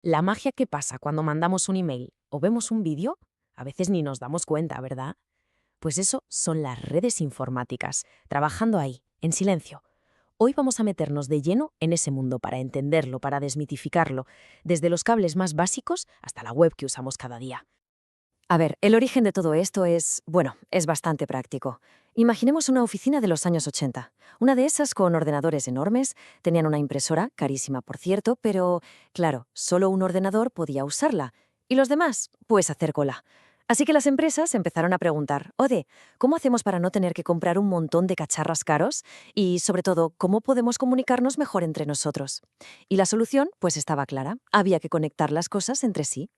La magia que pasa cuando mandamos un email o vemos un vídeo, a veces ni nos damos cuenta, ¿verdad? Pues eso son las redes informáticas, trabajando ahí, en silencio. Hoy vamos a meternos de lleno en ese mundo para entenderlo, para desmitificarlo, desde los cables más básicos hasta la web que usamos cada día. A ver, el origen de todo esto es bastante práctico. Imaginemos una oficina de los años 80. Una de esas con ordenadores enormes, tenían una impresora, carísima por cierto, pero claro, solo un ordenador podía usarla. Y los demás, pues hacer cola. Así que las empresas empezaron a preguntar, Ode, ¿cómo hacemos para no tener que comprar un montón de cacharras caros? Y sobre todo, ¿cómo podemos comunicarnos mejor entre nosotros? Y la solución, pues estaba clara. Había que conectar las cosas entre sí.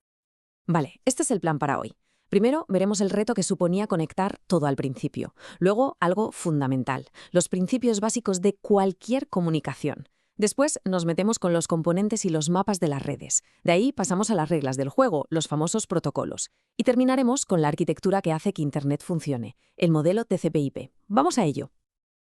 Vale, este es el plan para hoy. Primero veremos el reto que suponía conectar todo al principio. Luego, algo fundamental, los principios básicos de cualquier comunicación. Después nos metemos con los componentes y los mapas de las redes. De ahí pasamos a las reglas del juego, los famosos protocolos. Y terminaremos con la arquitectura que hace que Internet funcione, el modelo TCP/IP. Vamos a ello.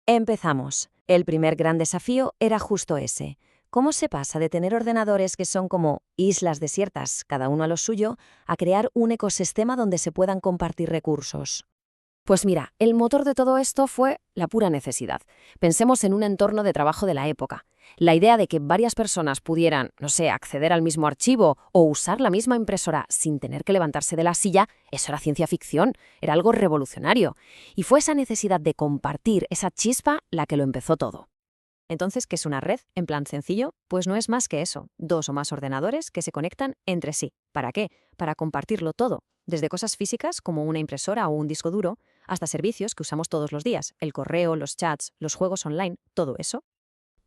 Empezamos. El primer gran desafío era justo ese. ¿Cómo se pasa de tener ordenadores que son como islas desiertas, cada uno a lo suyo, a crear un ecosistema donde se puedan compartir recursos? Pues mira, el motor de todo esto fue la pura necesidad. Pensemos en un entorno de trabajo de la época. La idea de que varias personas pudieran, no sé, acceder al mismo archivo o usar la misma impresora sin tener que levantarse de la silla, eso era ciencia ficción, era algo revolucionario. Y fue esa necesidad de compartir esa chispa la que lo empezó todo. Entonces, ¿qué es una red? En plan sencillo, pues no es más que eso, dos o más ordenadores que se conectan entre sí. ¿Para qué? Para compartirlo todo, desde cosas físicas como una impresora o un disco duro, hasta servicios que usamos todos los días, el correo, los chats, los juegos online, todo eso.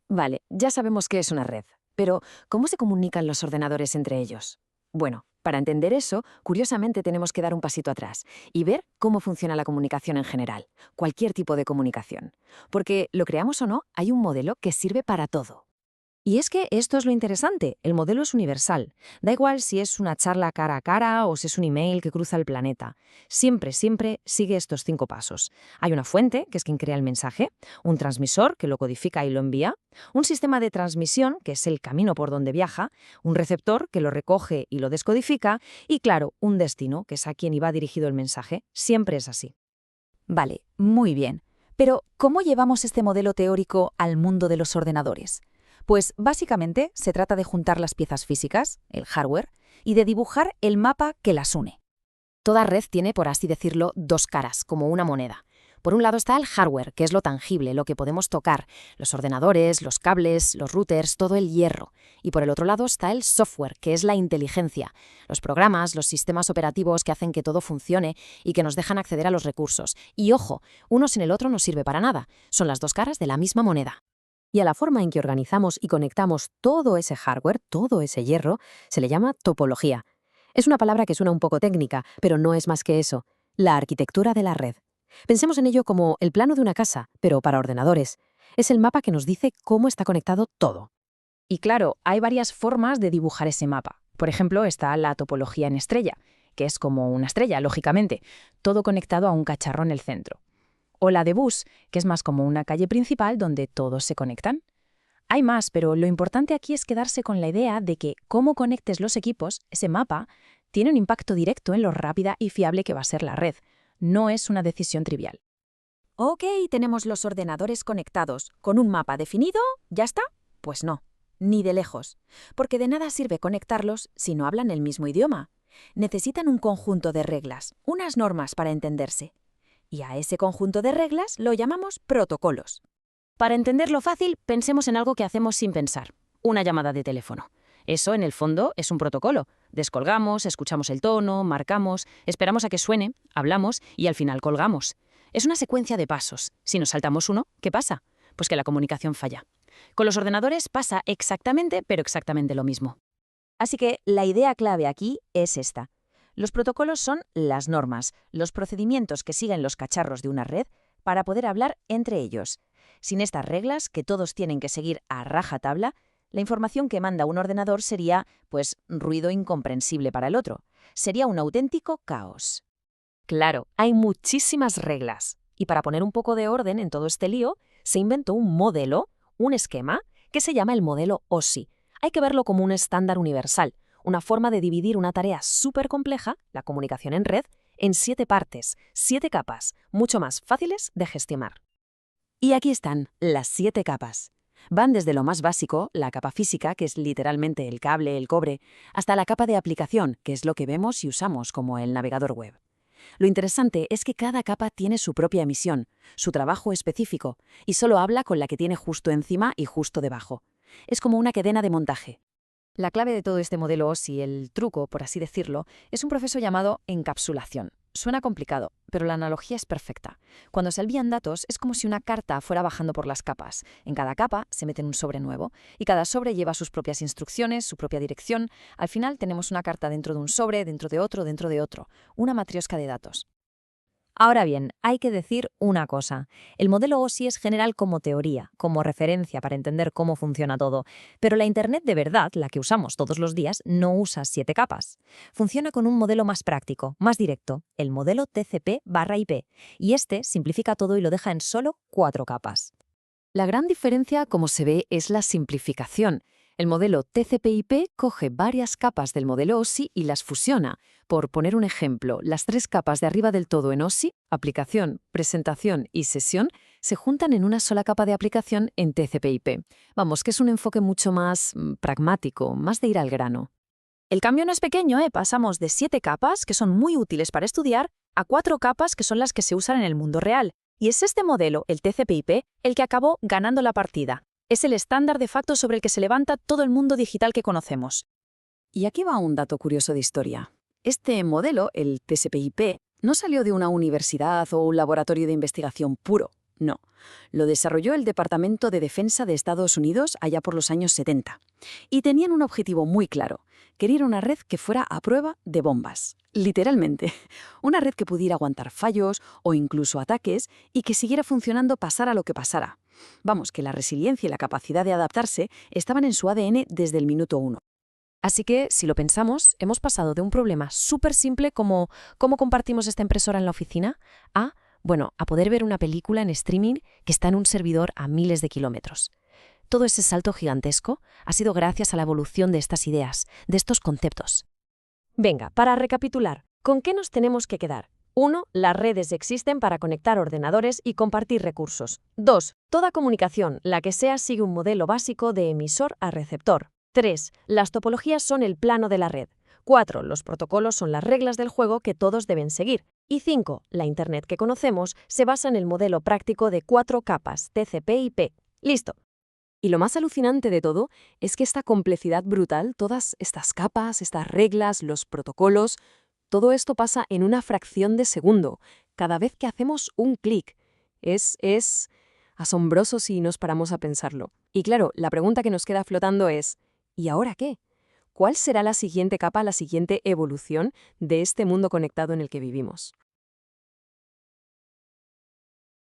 Vale, ya sabemos qué es una red, pero ¿cómo se comunican los ordenadores entre ellos? Bueno, para entender eso, curiosamente tenemos que dar un pasito atrás y ver cómo funciona la comunicación en general, cualquier tipo de comunicación. Porque, lo creamos o no, hay un modelo que sirve para todo. Y es que esto es lo interesante, el modelo es universal. Da igual si es una charla cara a cara o si es un email que cruza el planeta. Siempre, siempre sigue estos 5 pasos. Hay una fuente, que es quien crea el mensaje, un transmisor, que lo codifica y lo envía, un sistema de transmisión, que es el camino por donde viaja, un receptor, que lo recoge y lo descodifica, y claro, un destino, que es a quien iba dirigido el mensaje. Siempre es así. Vale, muy bien. Pero, ¿cómo llevamos este modelo teórico al mundo de los ordenadores? Pues básicamente se trata de juntar las piezas físicas, el hardware, y de dibujar el mapa que las une. Toda red tiene, por así decirlo, dos caras, como una moneda. Por un lado está el hardware, que es lo tangible, lo que podemos tocar, los ordenadores, los cables, los routers, todo el hierro. Y por el otro lado está el software, que es la inteligencia, los programas, los sistemas operativos que hacen que todo funcione y que nos dejan acceder a los recursos. Y ojo, uno sin el otro no sirve para nada, son las dos caras de la misma moneda. Y a la forma en que organizamos y conectamos todo ese hardware, todo ese hierro, se le llama topología. Es una palabra que suena un poco técnica, pero no es más que eso, la arquitectura de la red. Pensemos en ello como el plano de una casa, pero para ordenadores. Es el mapa que nos dice cómo está conectado todo. Y claro, hay varias formas de dibujar ese mapa. Por ejemplo, está la topología en estrella, que es como una estrella, lógicamente, todo conectado a un cacharro en el centro. O la de bus, que es más como una calle principal donde todos se conectan. Hay más, pero lo importante aquí es quedarse con la idea de que cómo conectes los equipos, ese mapa, tiene un impacto directo en lo rápida y fiable que va a ser la red. No es una decisión trivial. Ok, tenemos los ordenadores conectados. ¿Con un mapa definido? ¿Ya está? Pues no, ni de lejos. Porque de nada sirve conectarlos si no hablan el mismo idioma. Necesitan un conjunto de reglas, unas normas para entenderse. Y a ese conjunto de reglas lo llamamos protocolos. Para entenderlo fácil, pensemos en algo que hacemos sin pensar, una llamada de teléfono. Eso, en el fondo, es un protocolo. Descolgamos, escuchamos el tono, marcamos, esperamos a que suene, hablamos y al final colgamos. Es una secuencia de pasos. Si nos saltamos uno, ¿qué pasa? Pues que la comunicación falla. Con los ordenadores pasa exactamente, pero exactamente lo mismo. Así que la idea clave aquí es esta. Los protocolos son las normas, los procedimientos que siguen los cacharros de una red para poder hablar entre ellos. Sin estas reglas, que todos tienen que seguir a rajatabla, la información que manda un ordenador sería, pues, ruido incomprensible para el otro. Sería un auténtico caos. Claro, hay muchísimas reglas. Y para poner un poco de orden en todo este lío, se inventó un modelo, un esquema, que se llama el modelo OSI. Hay que verlo como un estándar universal, una forma de dividir una tarea súper compleja, la comunicación en red, en 7 partes, 7 capas, mucho más fáciles de gestionar. Y aquí están las 7 capas. Van desde lo más básico, la capa física, que es literalmente el cable, el cobre, hasta la capa de aplicación, que es lo que vemos y usamos como el navegador web. Lo interesante es que cada capa tiene su propia emisión, su trabajo específico, y solo habla con la que tiene justo encima y justo debajo. Es como una cadena de montaje. La clave de todo este modelo OSI, el truco, por así decirlo, es un proceso llamado encapsulación. Suena complicado, pero la analogía es perfecta. Cuando se envían datos, es como si una carta fuera bajando por las capas. En cada capa se mete en un sobre nuevo, y cada sobre lleva sus propias instrucciones, su propia dirección. Al final tenemos una carta dentro de un sobre, dentro de otro, una matriosca de datos. Ahora bien, hay que decir una cosa. El modelo OSI es general como teoría, como referencia para entender cómo funciona todo, pero la Internet de verdad, la que usamos todos los días, no usa 7 capas. Funciona con un modelo más práctico, más directo, el modelo TCP/IP, y este simplifica todo y lo deja en solo 4 capas. La gran diferencia, como se ve, es la simplificación. El modelo TCP/IP coge varias capas del modelo OSI y las fusiona. Por poner un ejemplo, las 3 capas de arriba del todo en OSI, aplicación, presentación y sesión, se juntan en una sola capa de aplicación en TCP/IP. Vamos, que es un enfoque mucho más pragmático, más de ir al grano. El cambio no es pequeño, ¿eh? Pasamos de 7 capas, que son muy útiles para estudiar, a 4 capas, que son las que se usan en el mundo real. Y es este modelo, el TCP/IP, el que acabó ganando la partida. Es el estándar de facto sobre el que se levanta todo el mundo digital que conocemos. Y aquí va un dato curioso de historia. Este modelo, el TCP/IP, no salió de una universidad o un laboratorio de investigación puro, no. Lo desarrolló el Departamento de Defensa de Estados Unidos allá por los años 70. Y tenían un objetivo muy claro. Querían una red que fuera a prueba de bombas. Literalmente. Una red que pudiera aguantar fallos o incluso ataques y que siguiera funcionando pasara lo que pasara. Vamos, que la resiliencia y la capacidad de adaptarse estaban en su ADN desde el minuto 1. Así que, si lo pensamos, hemos pasado de un problema súper simple como ¿cómo compartimos esta impresora en la oficina? A poder ver una película en streaming que está en un servidor a miles de kilómetros. Todo ese salto gigantesco ha sido gracias a la evolución de estas ideas, de estos conceptos. Venga, para recapitular, ¿con qué nos tenemos que quedar? 1. Las redes existen para conectar ordenadores y compartir recursos. 2. Toda comunicación, la que sea, sigue un modelo básico de emisor a receptor. 3. Las topologías son el plano de la red. 4. Los protocolos son las reglas del juego que todos deben seguir. Y 5. La Internet que conocemos se basa en el modelo práctico de 4 capas, TCP/IP. ¡Listo! Y lo más alucinante de todo es que esta complejidad brutal, todas estas capas, estas reglas, los protocolos, todo esto pasa en una fracción de segundo, cada vez que hacemos un clic. Es asombroso si nos paramos a pensarlo. Y claro, la pregunta que nos queda flotando es, ¿y ahora qué? ¿Cuál será la siguiente capa, la siguiente evolución de este mundo conectado en el que vivimos?